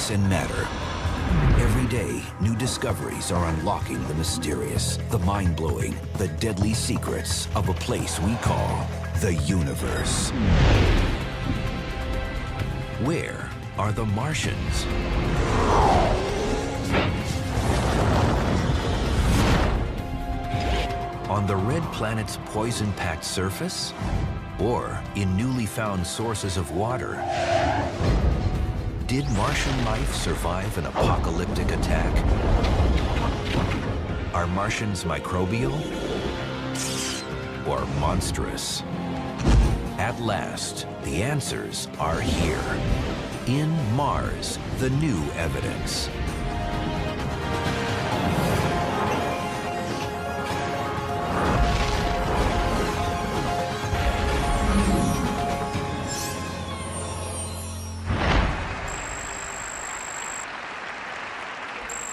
ice and matter. Every day, new discoveries are unlocking the mysterious, the mind-blowing, the deadly secrets of a place we call the universe. Where are the Martians? On the red planet's poison-packed surface? Or in newly found sources of water? Did Martian life survive an apocalyptic attack? Are Martians microbial or monstrous? At last, the answers are here. In Mars, the new evidence.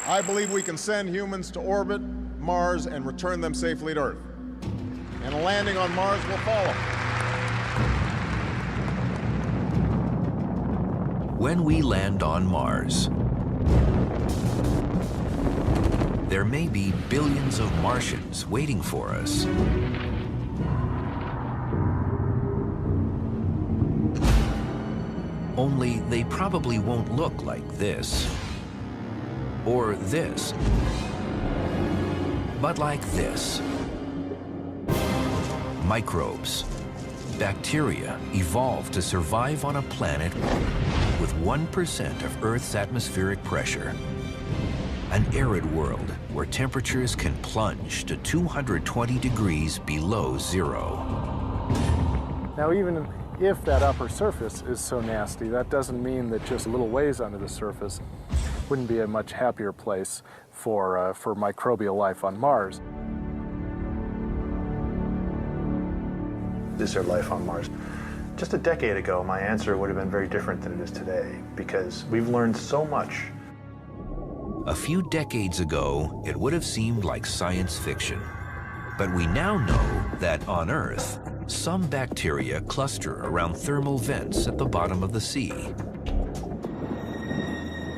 I believe we can send humans to orbit Mars and return them safely to Earth. And a landing on Mars will follow. When we land on Mars, there may be billions of Martians waiting for us. Only they probably won't look like this. Or this, but like this. Microbes, bacteria evolved to survive on a planet with 1% of Earth's atmospheric pressure. An arid world where temperatures can plunge to 220 degrees below zero. Now, even if that upper surface is so nasty, that doesn't mean that just a little ways under the surface wouldn't be a much happier place for microbial life on Mars. Is there life on Mars? Just a decade ago, my answer would have been very different than it is today, because we've learned so much. A few decades ago, it would have seemed like science fiction. But we now know that on Earth, some bacteria cluster around thermal vents at the bottom of the sea.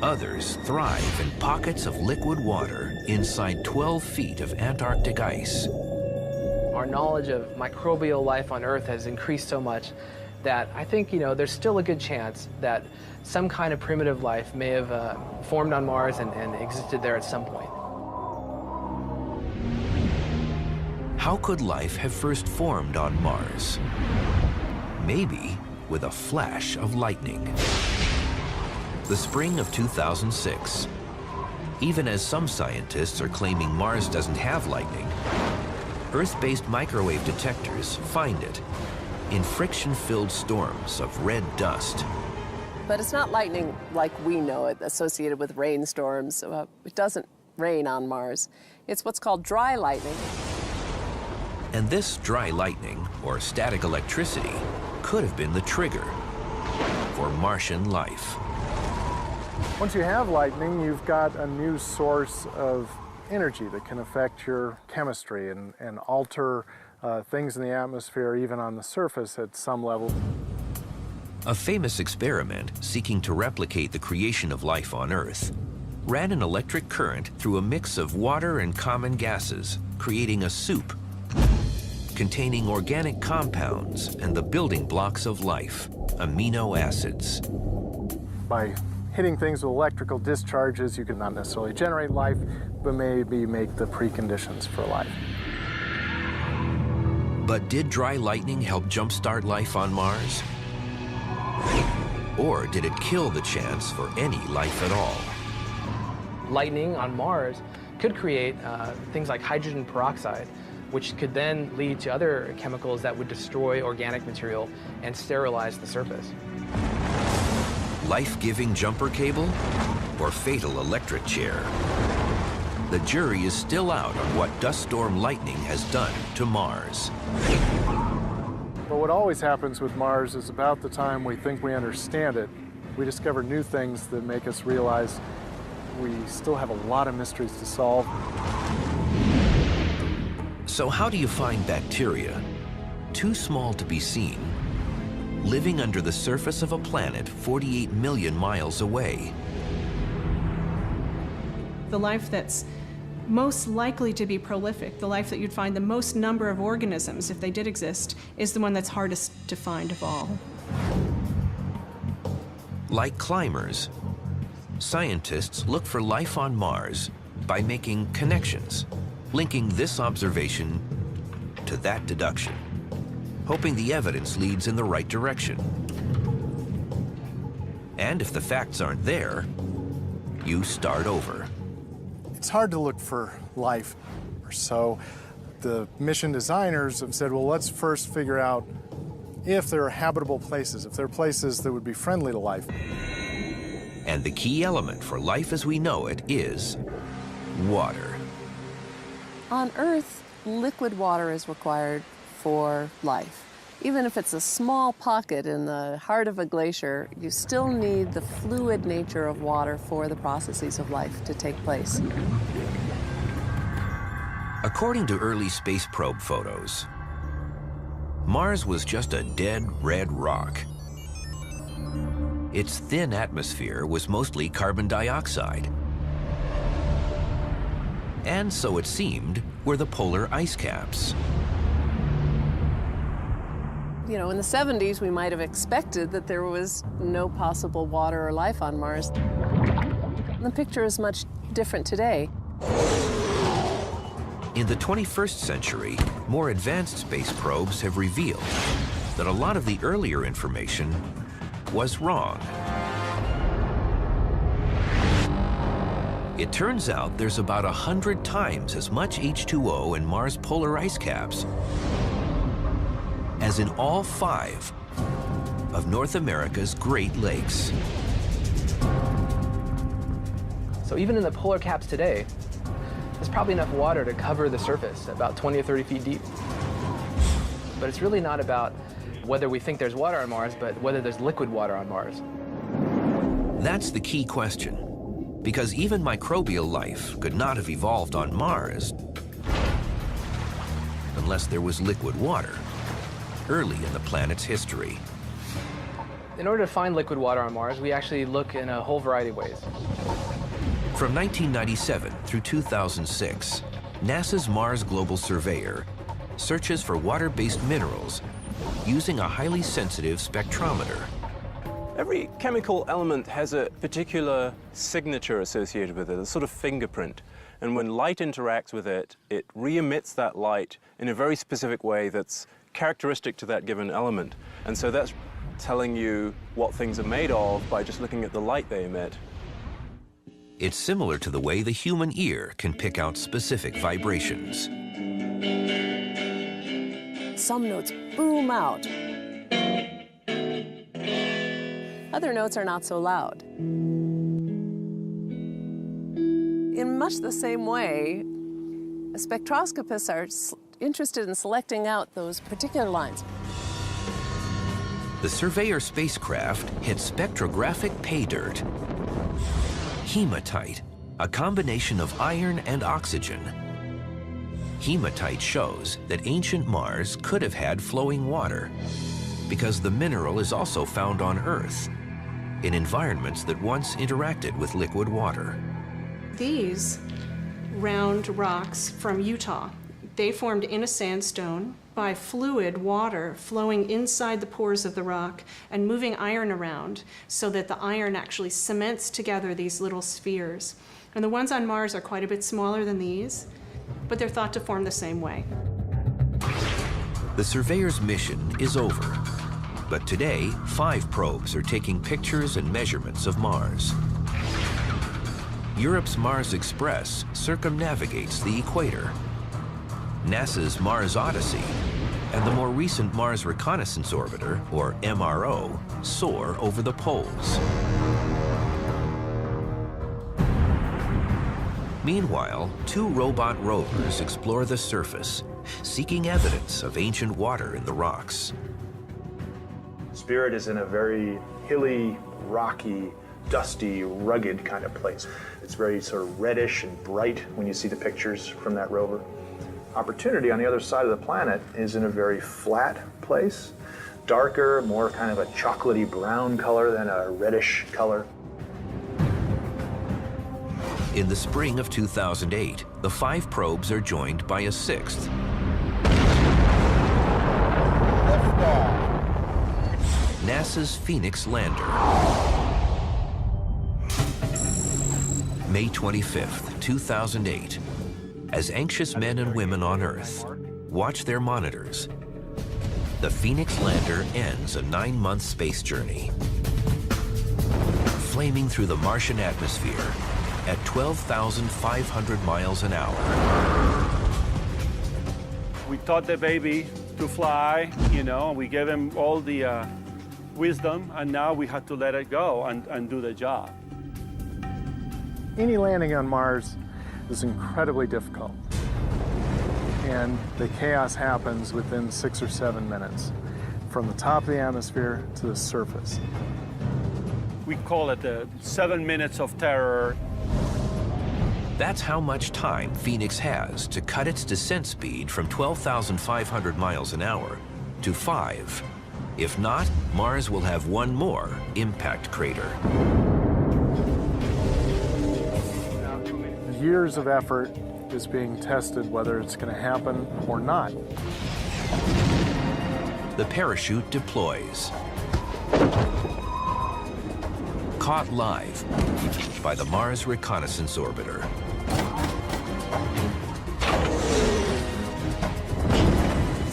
Others thrive in pockets of liquid water inside 12 feet of Antarctic ice. Our knowledge of microbial life on Earth has increased so much that I think, there's still a good chance that some kind of primitive life may have formed on Mars and existed there at some point. How could life have first formed on Mars? Maybe with a flash of lightning. The spring of 2006. Even as some scientists are claiming Mars doesn't have lightning, Earth-based microwave detectors find it in friction-filled storms of red dust. But it's not lightning like we know it, associated with rainstorms. It doesn't rain on Mars. It's what's called dry lightning. And this dry lightning, or static electricity, could have been the trigger for Martian life. Once you have lightning, you've got a new source of energy that can affect your chemistry and alter things in the atmosphere, even on the surface at some level. A famous experiment seeking to replicate the creation of life on Earth ran an electric current through a mix of water and common gases, creating a soup containing organic compounds and the building blocks of life, amino acids. By hitting things with electrical discharges, you can not necessarily generate life, but maybe make the preconditions for life. But did dry lightning help jumpstart life on Mars? Or did it kill the chance for any life at all? Lightning on Mars could create things like hydrogen peroxide, which could then lead to other chemicals that would destroy organic material and sterilize the surface. Life-giving jumper cable or fatal electric chair? The jury is still out on what dust storm lightning has done to Mars. But what always happens with Mars is about the time we think we understand it, we discover new things that make us realize we still have a lot of mysteries to solve. So how do you find bacteria, too small to be seen, living under the surface of a planet 48 million miles away? The life that's most likely to be prolific, the life that you'd find the most number of organisms, if they did exist, is the one that's hardest to find of all. Like climbers, scientists look for life on Mars by making connections, linking this observation to that deduction, hoping the evidence leads in the right direction. And if the facts aren't there, you start over. It's hard to look for life, so the mission designers have said, well, let's first figure out if there are habitable places, if there are places that would be friendly to life. And the key element for life as we know it is water. On Earth, liquid water is required for life. Even if it's a small pocket in the heart of a glacier, you still need the fluid nature of water for the processes of life to take place. According to early space probe photos, Mars was just a dead red rock. Its thin atmosphere was mostly carbon dioxide. And so it seemed were the polar ice caps. You know, in the 70s, we might have expected that there was no possible water or life on Mars. The picture is much different today. In the 21st century, more advanced space probes have revealed that a lot of the earlier information was wrong. It turns out there's about 100 times as much H2O in Mars' polar ice caps as in all 5 of North America's Great Lakes. So even in the polar caps today, there's probably enough water to cover the surface, about 20 or 30 feet deep. But it's really not about whether we think there's water on Mars, but whether there's liquid water on Mars. That's the key question, because even microbial life could not have evolved on Mars unless there was liquid water early in the planet's history. In order to find liquid water on Mars, we actually look in a whole variety of ways. From 1997 through 2006, NASA's Mars Global Surveyor searches for water-based minerals using a highly sensitive spectrometer. Every chemical element has a particular signature associated with it, a sort of fingerprint. And when light interacts with it, it re-emits that light in a very specific way that's characteristic to that given element. And so that's telling you what things are made of by just looking at the light they emit. It's similar to the way the human ear can pick out specific vibrations. Some notes boom out. Other notes are not so loud. In much the same way, spectroscopists are interested in selecting out those particular lines. The Surveyor spacecraft hit spectrographic pay dirt. Hematite, a combination of iron and oxygen. Hematite shows that ancient Mars could have had flowing water because the mineral is also found on Earth in environments that once interacted with liquid water. These round rocks from Utah, they formed in a sandstone by fluid water flowing inside the pores of the rock and moving iron around so that the iron actually cements together these little spheres. And the ones on Mars are quite a bit smaller than these, but they're thought to form the same way. The Surveyor's mission is over, but today 5 probes are taking pictures and measurements of Mars. Europe's Mars Express circumnavigates the equator. NASA's Mars Odyssey and the more recent Mars Reconnaissance Orbiter, or MRO, soar over the poles. Meanwhile, 2 robot rovers explore the surface, seeking evidence of ancient water in the rocks. Spirit is in a very hilly, rocky, dusty, rugged kind of place. It's very sort of reddish and bright when you see the pictures from that rover. Opportunity on the other side of the planet is in a very flat place, darker, more kind of a chocolatey brown color than a reddish color. In the spring of 2008, the 5 probes are joined by a 6th. NASA's Phoenix lander. May 25th, 2008. As anxious men and women on Earth watch their monitors, the Phoenix lander ends a 9-month space journey, flaming through the Martian atmosphere at 12,500 miles an hour. We taught the baby to fly, you know, and we gave him all the wisdom, and now we had to let it go and do the job. Any landing on Mars is incredibly difficult. And the chaos happens within 6 or 7 minutes, from the top of the atmosphere to the surface. We call it the 7 minutes of terror. That's how much time Phoenix has to cut its descent speed from 12,500 miles an hour to 5. If not, Mars will have one more impact crater. Years of effort is being tested whether it's going to happen or not. The parachute deploys. Caught live by the Mars Reconnaissance Orbiter.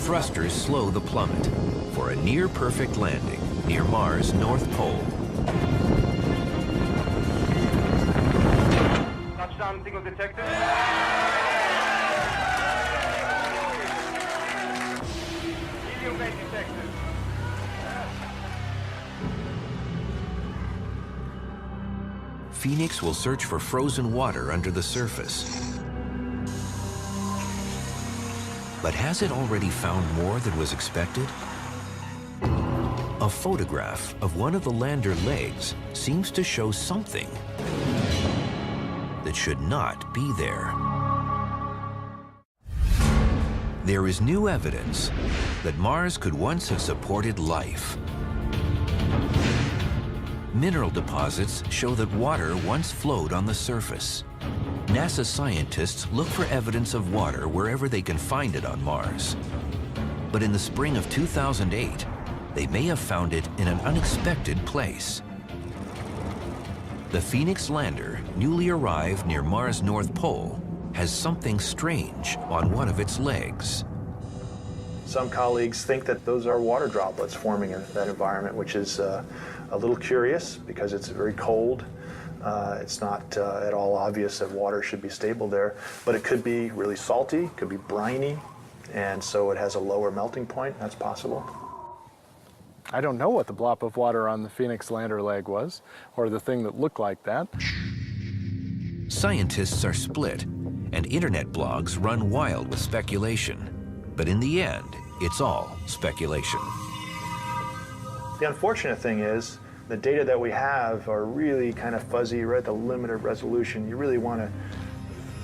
Thrusters slow the plummet for a near-perfect landing near Mars' North Pole. Touchdown signal detected. Helium base detected. Phoenix will search for frozen water under the surface. But has it already found more than was expected? A photograph of one of the lander legs seems to show something that should not be there. There is new evidence that Mars could once have supported life. Mineral deposits show that water once flowed on the surface. NASA scientists look for evidence of water wherever they can find it on Mars. But in the spring of 2008, they may have found it in an unexpected place. The Phoenix lander, newly arrived near Mars' North Pole, has something strange on one of its legs. Some colleagues think that those are water droplets forming in that environment, which is a little curious because it's very cold. It's not at all obvious that water should be stable there, but it could be really salty, could be briny, and so it has a lower melting point. That's possible. I don't know what the blob of water on the Phoenix lander leg was, or the thing that looked like that. Scientists are split, and internet blogs run wild with speculation. But in the end, it's all speculation. The unfortunate thing is, the data that we have are really kind of fuzzy. We're at the limit of resolution. You really want to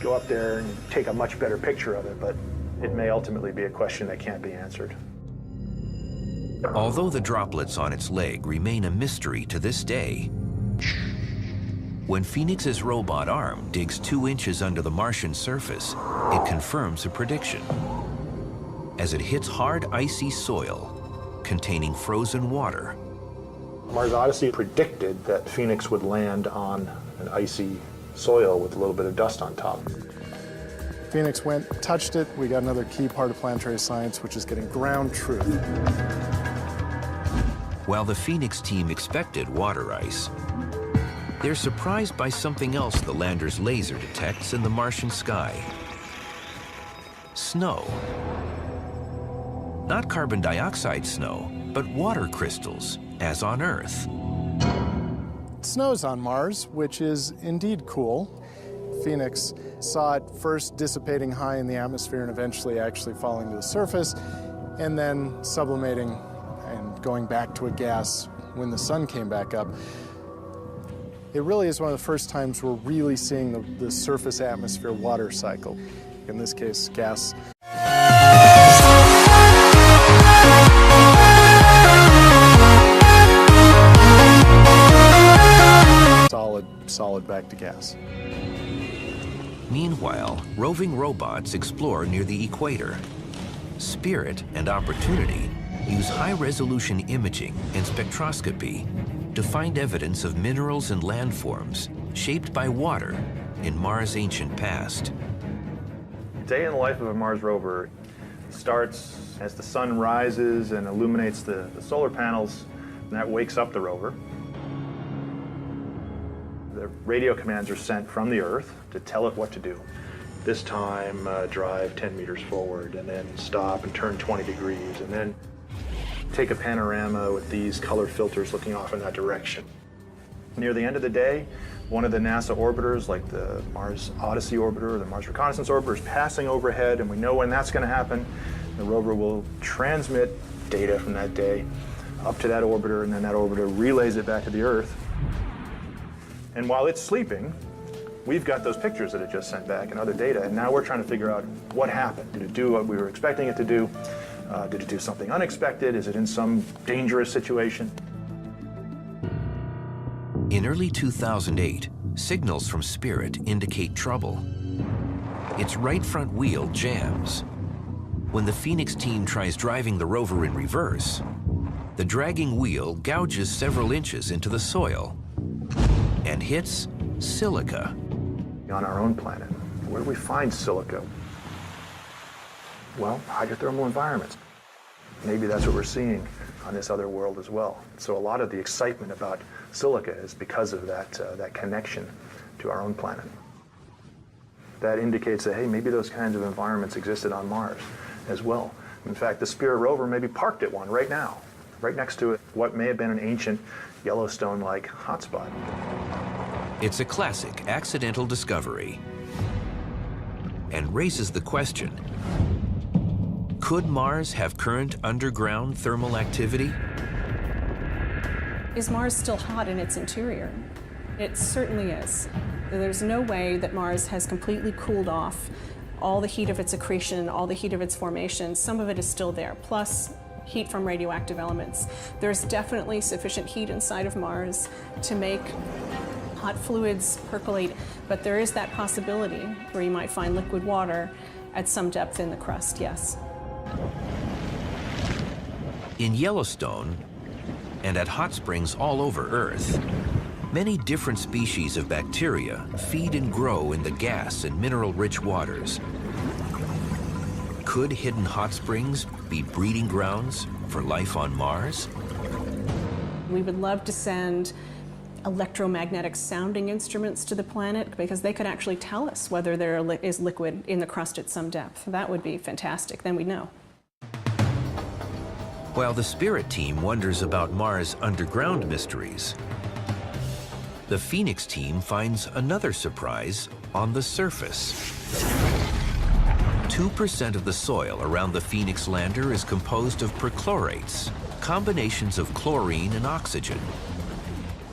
go up there and take a much better picture of it, but it may ultimately be a question that can't be answered. Although the droplets on its leg remain a mystery to this day, when Phoenix's robot arm digs 2 inches under the Martian surface, it confirms a prediction. As it hits hard, icy soil containing frozen water, Mars Odyssey predicted that Phoenix would land on an icy soil with a little bit of dust on top. Phoenix went, touched it. We got another key part of planetary science, which is getting ground truth. While the Phoenix team expected water ice, they're surprised by something else the lander's laser detects in the Martian sky. Snow. Not carbon dioxide snow, but water crystals, as on Earth. It snows on Mars, which is indeed cool. Phoenix saw it first dissipating high in the atmosphere and eventually actually falling to the surface, and then sublimating and going back to a gas when the sun came back up. It really is one of the first times we're really seeing the surface atmosphere water cycle. In this case, gas. Solid back to gas. Meanwhile, roving robots explore near the equator. Spirit and Opportunity use high-resolution imaging and spectroscopy to find evidence of minerals and landforms shaped by water in Mars' ancient past. Day in the life of a Mars rover starts as the sun rises and illuminates the solar panels, and that wakes up the rover. The radio commands are sent from the Earth to tell it what to do. This time, drive 10 meters forward, and then stop and turn 20 degrees, and then take a panorama with these color filters looking off in that direction. Near the end of the day, one of the NASA orbiters, like the Mars Odyssey orbiter or the Mars Reconnaissance orbiter, is passing overhead, and we know when that's going to happen. The rover will transmit data from that day up to that orbiter, and then that orbiter relays it back to the Earth. And while it's sleeping, we've got those pictures that it just sent back and other data, and now we're trying to figure out what happened. Did it do what we were expecting it to do? Did it do something unexpected? Is it in some dangerous situation? In early 2008, signals from Spirit indicate trouble. Its right front wheel jams. When the Phoenix team tries driving the rover in reverse, the dragging wheel gouges several inches into the soil and hits silica. On our own planet, where do we find silica? Well, hydrothermal environments. Maybe that's what we're seeing on this other world as well. So a lot of the excitement about silica is because of that connection to our own planet. That indicates that, hey, maybe those kinds of environments existed on Mars as well. In fact, the Spirit rover may be parked at one right now, right next to it, what may have been an ancient Yellowstone-like hotspot. It's a classic accidental discovery and raises the question, could Mars have current underground thermal activity? Is Mars still hot in its interior? It certainly is. There's no way that Mars has completely cooled off all the heat of its accretion, all the heat of its formation. Some of it is still there, plus heat from radioactive elements. There's definitely sufficient heat inside of Mars to make hot fluids percolate, but there is that possibility where you might find liquid water at some depth in the crust, yes. In Yellowstone and at hot springs all over Earth, many different species of bacteria feed and grow in the gas and mineral-rich waters. Could hidden hot springs be breeding grounds for life on Mars? We would love to send electromagnetic sounding instruments to the planet because they could actually tell us whether there is liquid in the crust at some depth. That would be fantastic, then we'd know. While the Spirit team wonders about Mars' underground mysteries, the Phoenix team finds another surprise on the surface. 2% of the soil around the Phoenix lander is composed of perchlorates, combinations of chlorine and oxygen.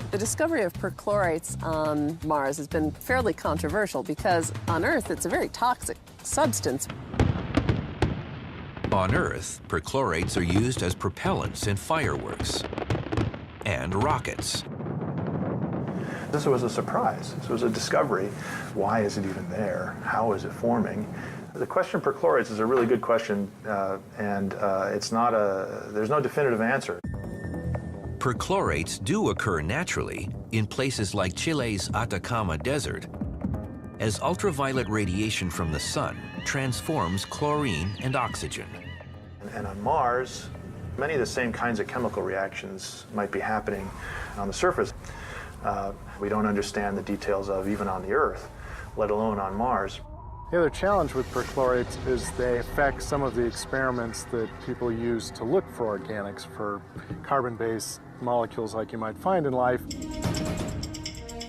The discovery of perchlorates on Mars has been fairly controversial because on Earth it's a very toxic substance. On Earth, perchlorates are used as propellants in fireworks and rockets. This was a surprise. This was a discovery. Why is it even there? How is it forming? The question of perchlorates is a really good question, and there's no definitive answer. Perchlorates do occur naturally in places like Chile's Atacama Desert, as ultraviolet radiation from the sun transforms chlorine and oxygen. And on Mars, many of the same kinds of chemical reactions might be happening on the surface. We don't understand the details of even on the Earth, let alone on Mars. The other challenge with perchlorates is they affect some of the experiments that people use to look for organics, for carbon-based molecules like you might find in life.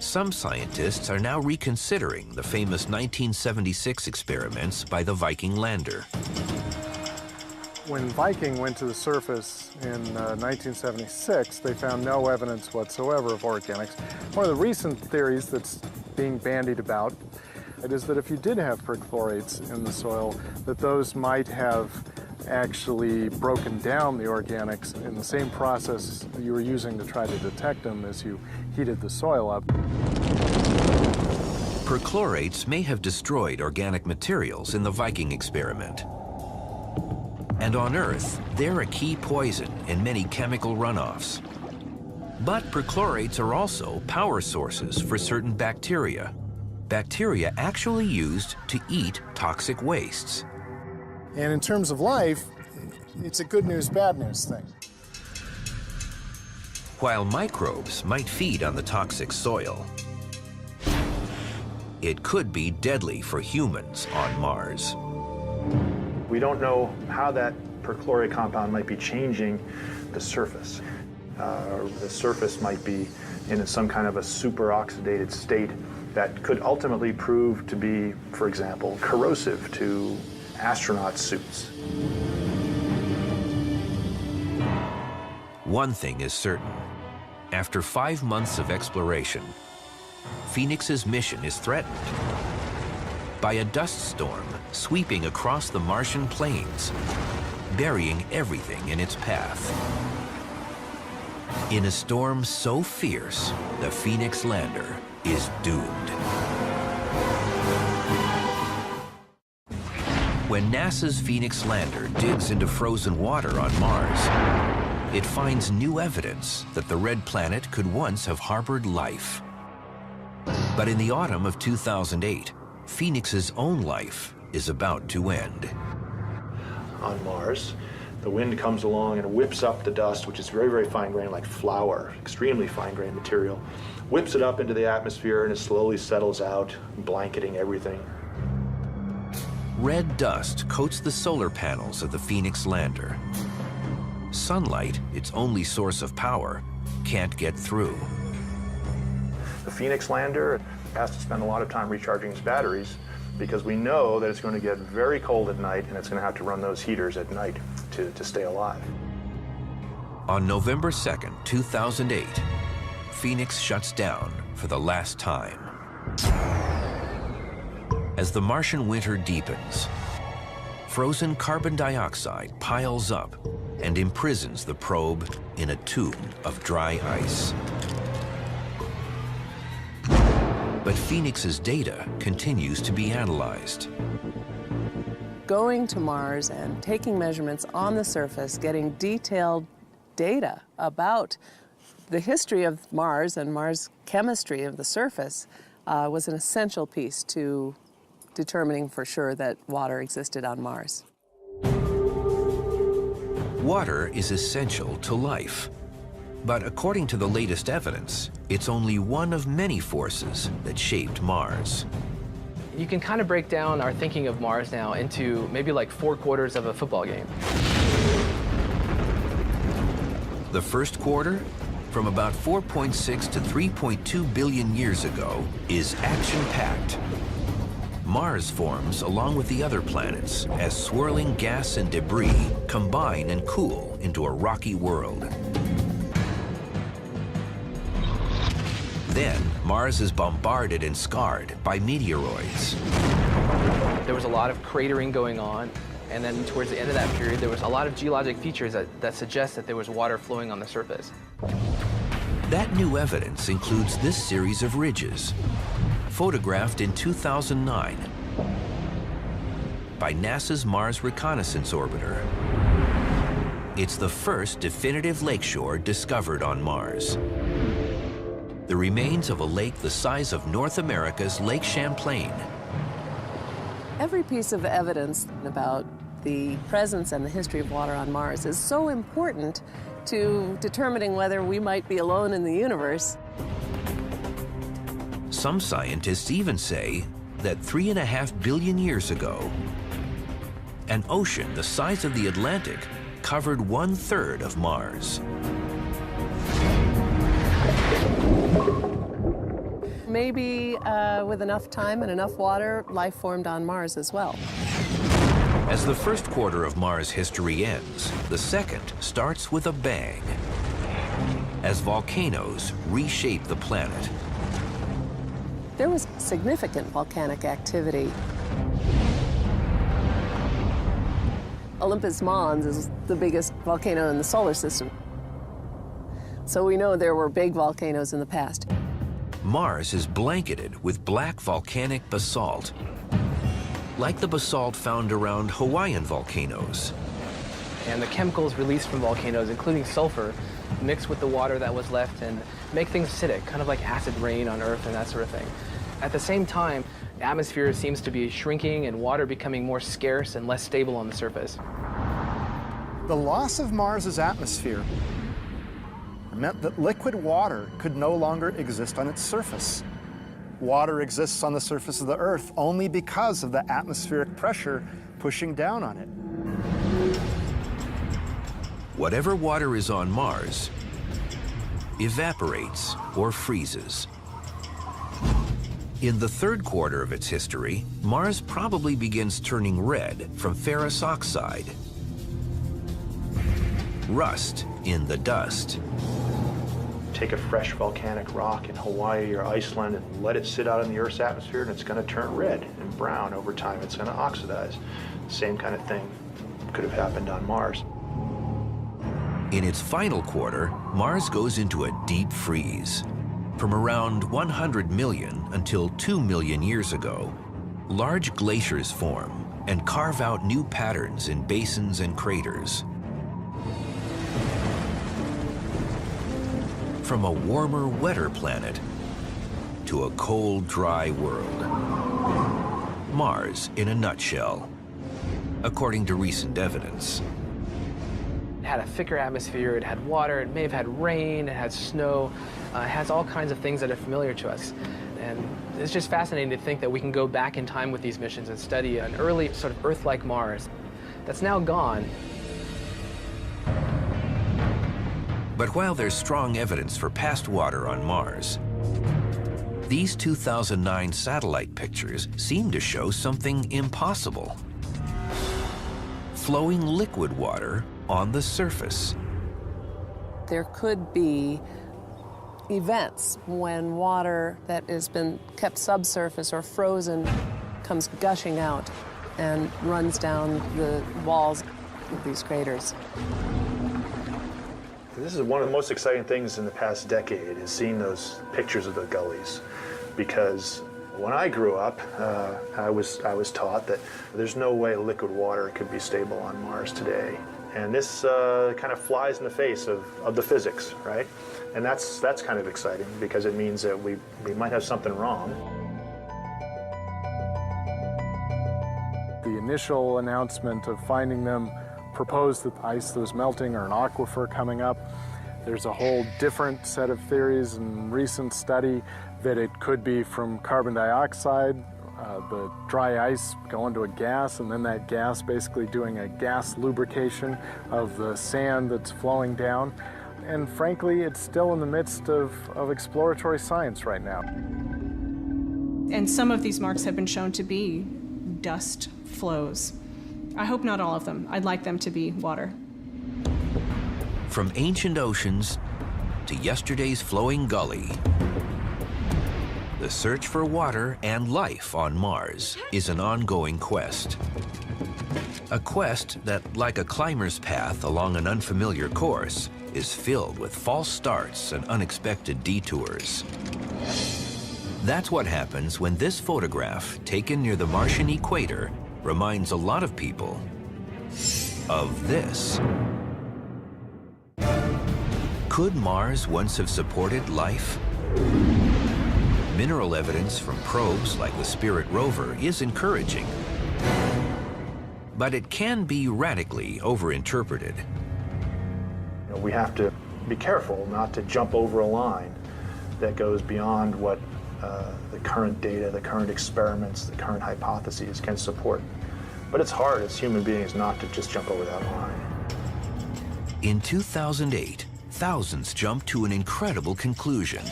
Some scientists are now reconsidering the famous 1976 experiments by the Viking lander. When Viking went to the surface in 1976, they found no evidence whatsoever of organics. One of the recent theories that's being bandied about is that if you did have perchlorates in the soil, that those might have actually broken down the organics in the same process you were using to try to detect them as you heated the soil up. Perchlorates may have destroyed organic materials in the Viking experiment. And on Earth, they're a key poison in many chemical runoffs. But perchlorates are also power sources for certain bacteria. Bacteria actually used to eat toxic wastes. And in terms of life, it's a good news, bad news thing. While microbes might feed on the toxic soil, it could be deadly for humans on Mars. We don't know how that perchlorate compound might be changing the surface. The surface might be in some kind of a superoxidated state that could ultimately prove to be, for example, corrosive to astronaut suits. One thing is certain. After 5 months of exploration, Phoenix's mission is threatened by a dust storm sweeping across the Martian plains, burying everything in its path. In a storm so fierce, the Phoenix lander is doomed. When NASA's Phoenix lander digs into frozen water on Mars, it finds new evidence that the red planet could once have harbored life. But in the autumn of 2008, Phoenix's own life is about to end. On Mars, the wind comes along and whips up the dust, which is very, very fine-grained, like flour, extremely fine-grained material, whips it up into the atmosphere, and it slowly settles out, blanketing everything. Red dust coats the solar panels of the Phoenix lander. Sunlight, its only source of power, can't get through. The Phoenix lander has to spend a lot of time recharging its batteries because we know that it's going to get very cold at night and it's going to have to run those heaters at night to stay alive. On November 2nd, 2008, Phoenix shuts down for the last time. As the Martian winter deepens, frozen carbon dioxide piles up and imprisons the probe in a tomb of dry ice. But Phoenix's data continues to be analyzed. Going to Mars and taking measurements on the surface, getting detailed data about the history of Mars and Mars chemistry of the surface was an essential piece to determining for sure that water existed on Mars. Water is essential to life. But according to the latest evidence, it's only one of many forces that shaped Mars. You can kind of break down our thinking of Mars now into maybe like 4 quarters of a football game. The first quarter, from about 4.6 to 3.2 billion years ago, is action-packed. Mars forms along with the other planets as swirling gas and debris combine and cool into a rocky world. Then, Mars is bombarded and scarred by meteoroids. There was a lot of cratering going on, and then towards the end of that period, there was a lot of geologic features that suggest that there was water flowing on the surface. That new evidence includes this series of ridges, photographed in 2009 by NASA's Mars Reconnaissance Orbiter. It's the first definitive lakeshore discovered on Mars. The remains of a lake the size of North America's Lake Champlain. Every piece of evidence about the presence and the history of water on Mars is so important to determining whether we might be alone in the universe. Some scientists even say that 3.5 billion years ago, an ocean the size of the Atlantic covered 1/3 of Mars. Maybe with enough time and enough water, life formed on Mars as well. As the first quarter of Mars history ends, the second starts with a bang. As volcanoes reshape the planet. There was significant volcanic activity. Olympus Mons is the biggest volcano in the solar system. So we know there were big volcanoes in the past. Mars is blanketed with black volcanic basalt, like the basalt found around Hawaiian volcanoes. And the chemicals released from volcanoes, including sulfur, mix with the water that was left and make things acidic, kind of like acid rain on Earth and that sort of thing. At the same time, the atmosphere seems to be shrinking and water becoming more scarce and less stable on the surface. The loss of Mars's atmosphere meant that liquid water could no longer exist on its surface. Water exists on the surface of the Earth only because of the atmospheric pressure pushing down on it. Whatever water is on Mars evaporates or freezes. In the third quarter of its history, Mars probably begins turning red from ferrous oxide, rust in the dust. Take a fresh volcanic rock in Hawaii or Iceland and let it sit out in the Earth's atmosphere, and it's going to turn red and brown over time. It's going to oxidize. Same kind of thing could have happened on Mars. In its final quarter, Mars goes into a deep freeze. From around 100 million until 2 million years ago, large glaciers form and carve out new patterns in basins and craters. From a warmer, wetter planet to a cold, dry world. Mars in a nutshell, according to recent evidence. It had a thicker atmosphere, it had water, it may have had rain, it had snow, it has all kinds of things that are familiar to us. And it's just fascinating to think that we can go back in time with these missions and study an early sort of Earth-like Mars that's now gone. But while there's strong evidence for past water on Mars, these 2009 satellite pictures seem to show something impossible. Flowing liquid water on the surface. There could be events when water that has been kept subsurface or frozen comes gushing out and runs down the walls of these craters. This is one of the most exciting things in the past decade, is seeing those pictures of the gullies. Because when I grew up, I was taught that there's no way liquid water could be stable on Mars today. And this kind of flies in the face of the physics, right? And that's kind of exciting, because it means that we might have something wrong. The initial announcement of finding them proposed that the ice that was melting or an aquifer coming up. There's a whole different set of theories and recent study that it could be from carbon dioxide, the dry ice going to a gas, and then that gas basically doing a gas lubrication of the sand that's flowing down. And frankly, it's still in the midst of exploratory science right now. And some of these marks have been shown to be dust flows. I hope not all of them. I'd like them to be water. From ancient oceans to yesterday's flowing gully, the search for water and life on Mars is an ongoing quest. A quest that, like a climber's path along an unfamiliar course, is filled with false starts and unexpected detours. That's what happens when this photograph, taken near the Martian equator, reminds a lot of people of this. Could Mars once have supported life? Mineral evidence from probes like the Spirit rover is encouraging, but it can be radically overinterpreted. You know, we have to be careful not to jump over a line that goes beyond what the current data, the current experiments, the current hypotheses can support. But it's hard as human beings not to just jump over that line. In 2008, thousands jumped to an incredible conclusion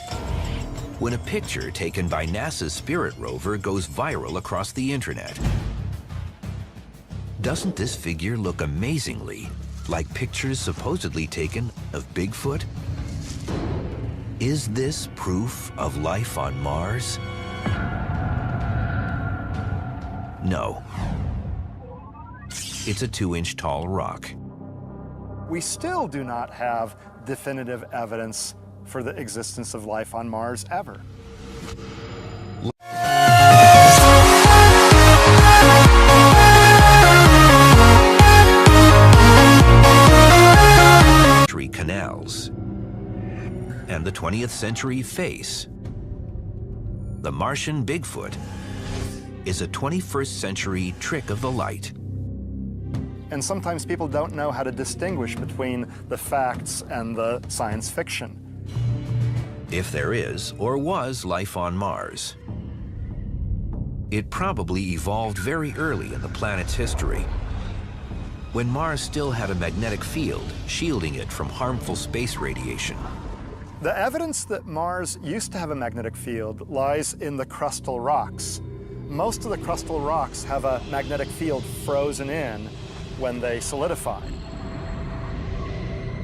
when a picture taken by NASA's Spirit rover goes viral across the internet. Doesn't this figure look amazingly like pictures supposedly taken of Bigfoot? Is this proof of life on Mars? No. It's a 2-inch tall rock. We still do not have definitive evidence for the existence of life on Mars ever. the 20th century face. The Martian Bigfoot is a 21st century trick of the light. And sometimes people don't know how to distinguish between the facts and the science fiction. If there is or was life on Mars, it probably evolved very early in the planet's history, when Mars still had a magnetic field shielding it from harmful space radiation. The evidence that Mars used to have a magnetic field lies in the crustal rocks. Most of the crustal rocks have a magnetic field frozen in when they solidify.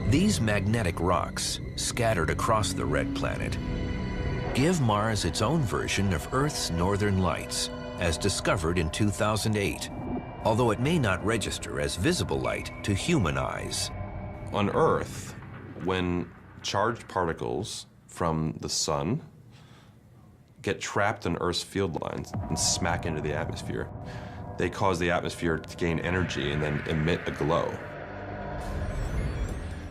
These magnetic rocks, scattered across the red planet, give Mars its own version of Earth's northern lights, as discovered in 2008, although it may not register as visible light to human eyes. On Earth, when charged particles from the sun get trapped in Earth's field lines and smack into the atmosphere, they cause the atmosphere to gain energy and then emit a glow.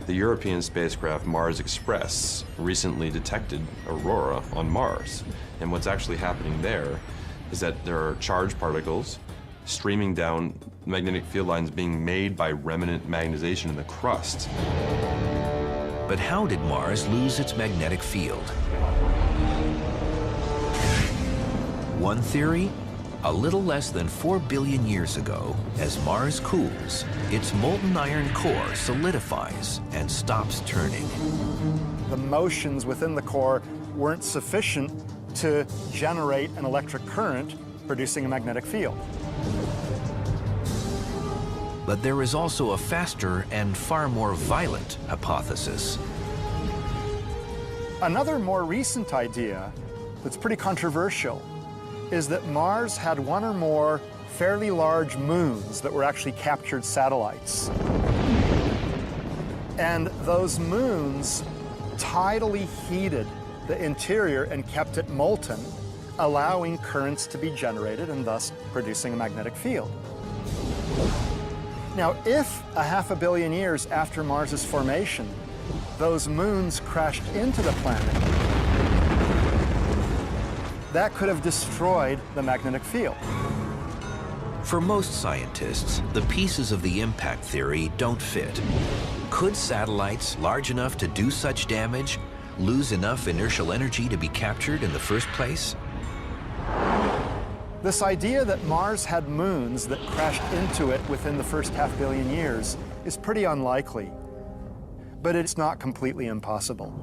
The European spacecraft Mars Express recently detected aurora on Mars. And what's actually happening there is that there are charged particles streaming down magnetic field lines being made by remnant magnetization in the crust. But how did Mars lose its magnetic field? One theory, a little less than 4 billion years ago, as Mars cools, its molten iron core solidifies and stops turning. The motions within the core weren't sufficient to generate an electric current, producing a magnetic field. But there is also a faster and far more violent hypothesis. Another more recent idea that's pretty controversial is that Mars had one or more fairly large moons that were actually captured satellites. And those moons tidally heated the interior and kept it molten, allowing currents to be generated and thus producing a magnetic field. Now, if 500 million years after Mars's formation, those moons crashed into the planet, that could have destroyed the magnetic field. For most scientists, the pieces of the impact theory don't fit. Could satellites large enough to do such damage lose enough inertial energy to be captured in the first place? This idea that Mars had moons that crashed into it within the first 500 million years is pretty unlikely, but it's not completely impossible.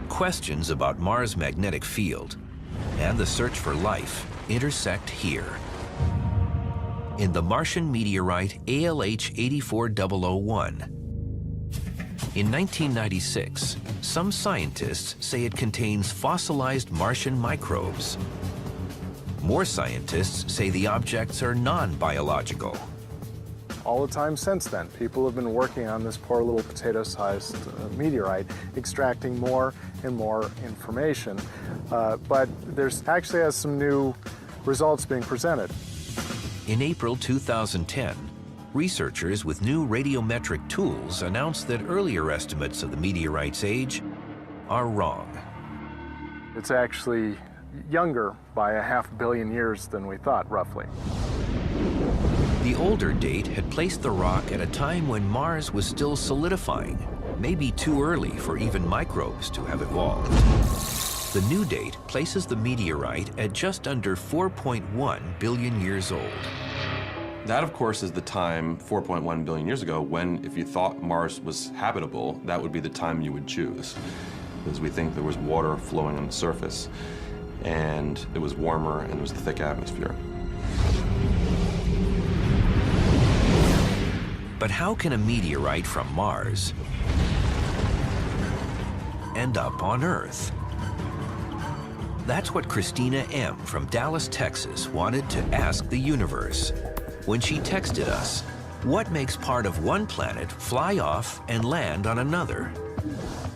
Questions about Mars' magnetic field and the search for life intersect here. In the Martian meteorite ALH 84001. In 1996, some scientists say it contains fossilized Martian microbes. More scientists say the objects are non-biological. All the time since then, people have been working on this poor little potato-sized meteorite, extracting more and more information. But there's actually has some new results being presented. In April 2010, researchers with new radiometric tools announced that earlier estimates of the meteorite's age are wrong. It's actually younger by 500 million years than we thought, roughly. The older date had placed the rock at a time when Mars was still solidifying, maybe too early for even microbes to have evolved. The new date places the meteorite at just under 4.1 billion years old. That, of course, is the time 4.1 billion years ago when, if you thought Mars was habitable, that would be the time you would choose. Because we think there was water flowing on the surface, and it was warmer, and there was a thick atmosphere. But how can a meteorite from Mars end up on Earth? That's what Christina M. from Dallas, Texas wanted to ask the universe when she texted us, what makes part of one planet fly off and land on another?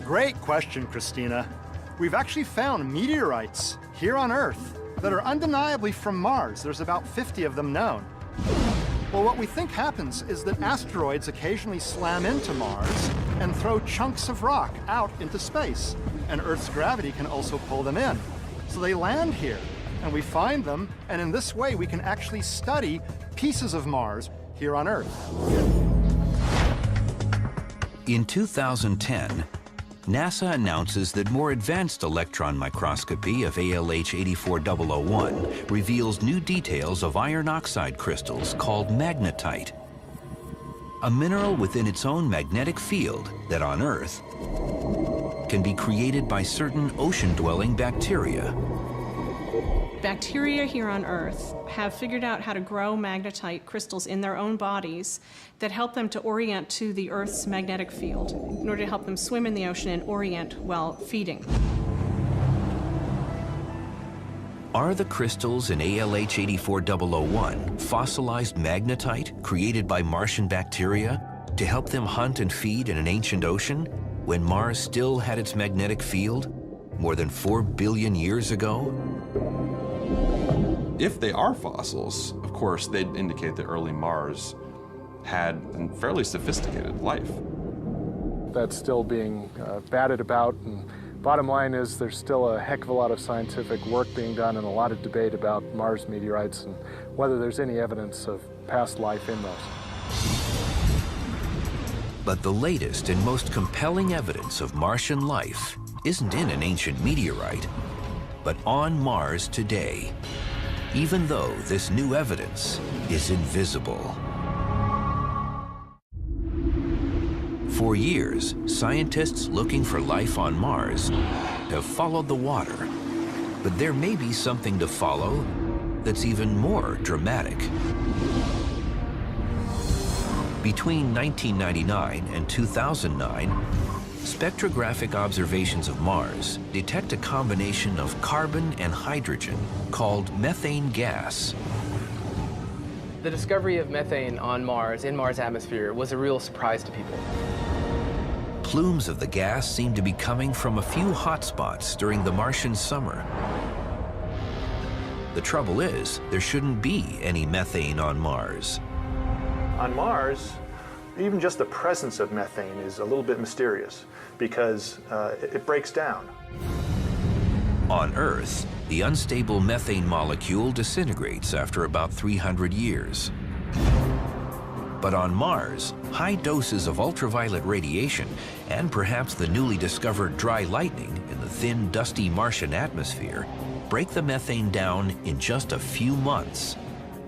Great question, Christina. We've actually found meteorites here on Earth that are undeniably from Mars. There's about 50 of them known. Well, what we think happens is that asteroids occasionally slam into Mars and throw chunks of rock out into space, and Earth's gravity can also pull them in. So they land here, and we find them, and in this way we can actually study pieces of Mars here on Earth. In 2010, NASA announces that more advanced electron microscopy of ALH 84001 reveals new details of iron oxide crystals called magnetite, a mineral within its own magnetic field that on Earth can be created by certain ocean-dwelling bacteria. Bacteria here on Earth have figured out how to grow magnetite crystals in their own bodies that help them to orient to the Earth's magnetic field in order to help them swim in the ocean and orient while feeding. Are the crystals in ALH 84001 fossilized magnetite created by Martian bacteria to help them hunt and feed in an ancient ocean when Mars still had its magnetic field more than 4 billion years ago? If they are fossils, of course, they'd indicate that early Mars had fairly sophisticated life. That's still being batted about, and bottom line is there's still a heck of a lot of scientific work being done and a lot of debate about Mars meteorites and whether there's any evidence of past life in those. But the latest and most compelling evidence of Martian life isn't in an ancient meteorite, but on Mars today, even though this new evidence is invisible. For years, scientists looking for life on Mars have followed the water, but there may be something to follow that's even more dramatic. Between 1999 and 2009, spectrographic observations of Mars detect a combination of carbon and hydrogen called methane gas. The discovery of methane on Mars, in Mars' atmosphere, was a real surprise to people. Plumes of the gas seem to be coming from a few hotspots during the Martian summer. The trouble is, there shouldn't be any methane on Mars. On Mars, even just the presence of methane is a little bit mysterious because it breaks down. On Earth, the unstable methane molecule disintegrates after about 300 years. But on Mars, high doses of ultraviolet radiation and perhaps the newly discovered dry lightning in the thin, dusty Martian atmosphere break the methane down in just a few months.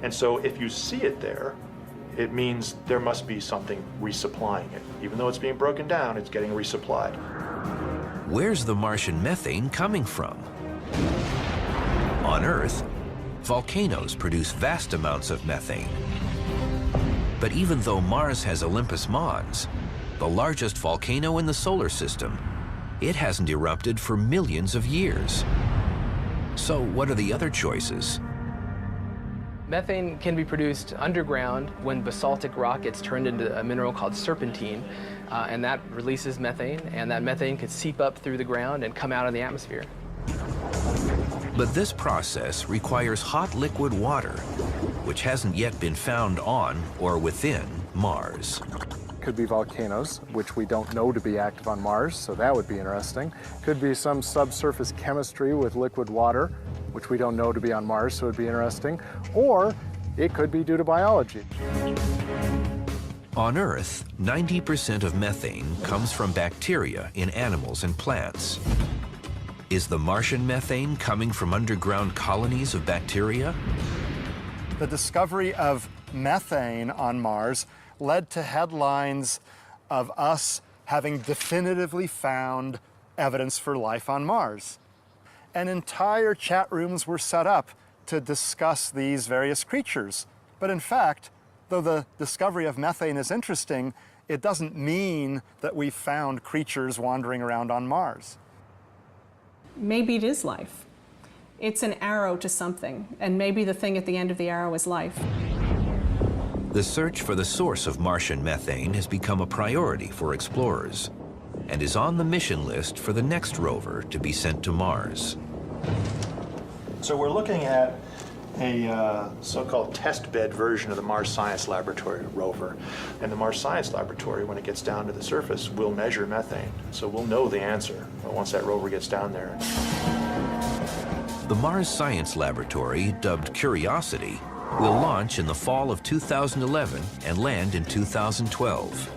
And so if you see it there, it means there must be something resupplying it. Even though it's being broken down, it's getting resupplied. Where's the Martian methane coming from? On Earth, volcanoes produce vast amounts of methane. But even though Mars has Olympus Mons, the largest volcano in the solar system, it hasn't erupted for millions of years. So what are the other choices? Methane can be produced underground when basaltic rock gets turned into a mineral called serpentine, and that releases methane, and that methane could seep up through the ground and come out in the atmosphere. But this process requires hot liquid water, which hasn't yet been found on or within Mars. Could be volcanoes, which we don't know to be active on Mars, so that would be interesting. Could be some subsurface chemistry with liquid water, which we don't know to be on Mars, so it would be interesting. Or it could be due to biology. On Earth, 90% of methane comes from bacteria in animals and plants. Is the Martian methane coming from underground colonies of bacteria? The discovery of methane on Mars led to headlines of us having definitively found evidence for life on Mars. And entire chat rooms were set up to discuss these various creatures. But in fact, though the discovery of methane is interesting, it doesn't mean that we found creatures wandering around on Mars. Maybe it is life. It's an arrow to something, and maybe the thing at the end of the arrow is life. The search for the source of Martian methane has become a priority for explorers and is on the mission list for the next rover to be sent to Mars. So we're looking at a so-called test bed version of the Mars Science Laboratory rover. And the Mars Science Laboratory, when it gets down to the surface, will measure methane. So we'll know the answer once that rover gets down there. The Mars Science Laboratory, dubbed Curiosity, will launch in the fall of 2011 and land in 2012.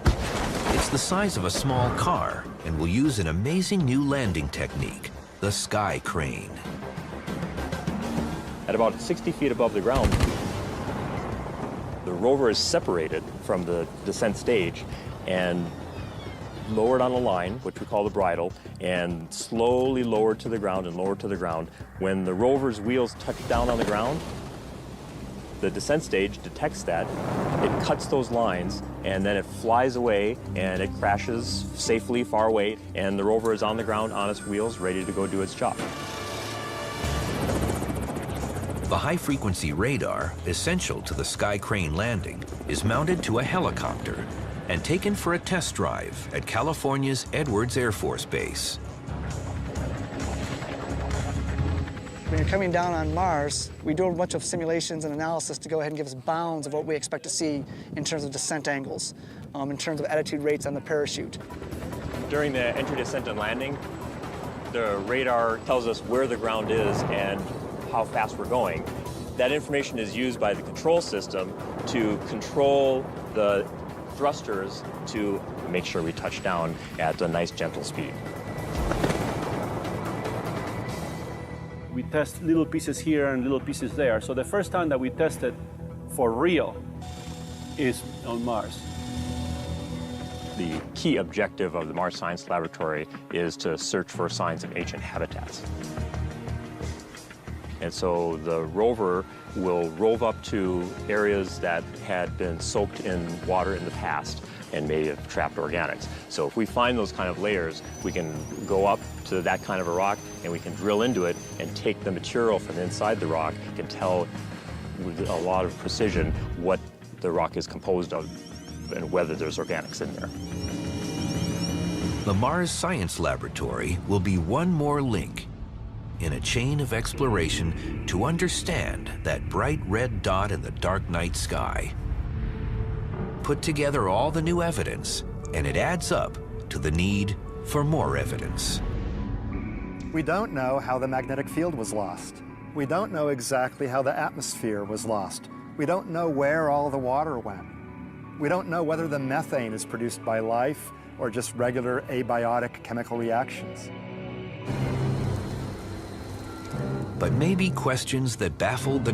It's the size of a small car and will use an amazing new landing technique, the sky crane. At about 60 feet above the ground, the rover is separated from the descent stage and lowered on a line, which we call the bridle, and slowly lowered to the ground and lowered to the ground. When the rover's wheels touch down on the ground, the descent stage detects that, it cuts those lines, and then it flies away and it crashes safely far away, and the rover is on the ground on its wheels, ready to go do its job. The high-frequency radar, essential to the sky crane landing, is mounted to a helicopter and taken for a test drive at California's Edwards Air Force Base. When you're coming down on Mars, we do a bunch of simulations and analysis to go ahead and give us bounds of what we expect to see in terms of descent angles, in terms of attitude rates on the parachute. During the entry, descent, and landing, the radar tells us where the ground is and how fast we're going. That information is used by the control system to control the thrusters to make sure we touch down at a nice, gentle speed. We test little pieces here and little pieces there. So the first time that we tested for real is on Mars. The key objective of the Mars Science Laboratory is to search for signs of ancient habitats. And so the rover will rove up to areas that had been soaked in water in the past and may have trapped organics. So if we find those kind of layers, we can go up to that kind of a rock and we can drill into it and take the material from inside the rock and tell with a lot of precision what the rock is composed of and whether there's organics in there. The Mars Science Laboratory will be one more link in a chain of exploration to understand that bright red dot in the dark night sky. Put together all the new evidence, and it adds up to the need for more evidence. We don't know how the magnetic field was lost. We don't know exactly how the atmosphere was lost. We don't know where all the water went. We don't know whether the methane is produced by life or just regular abiotic chemical reactions. But maybe questions that baffled the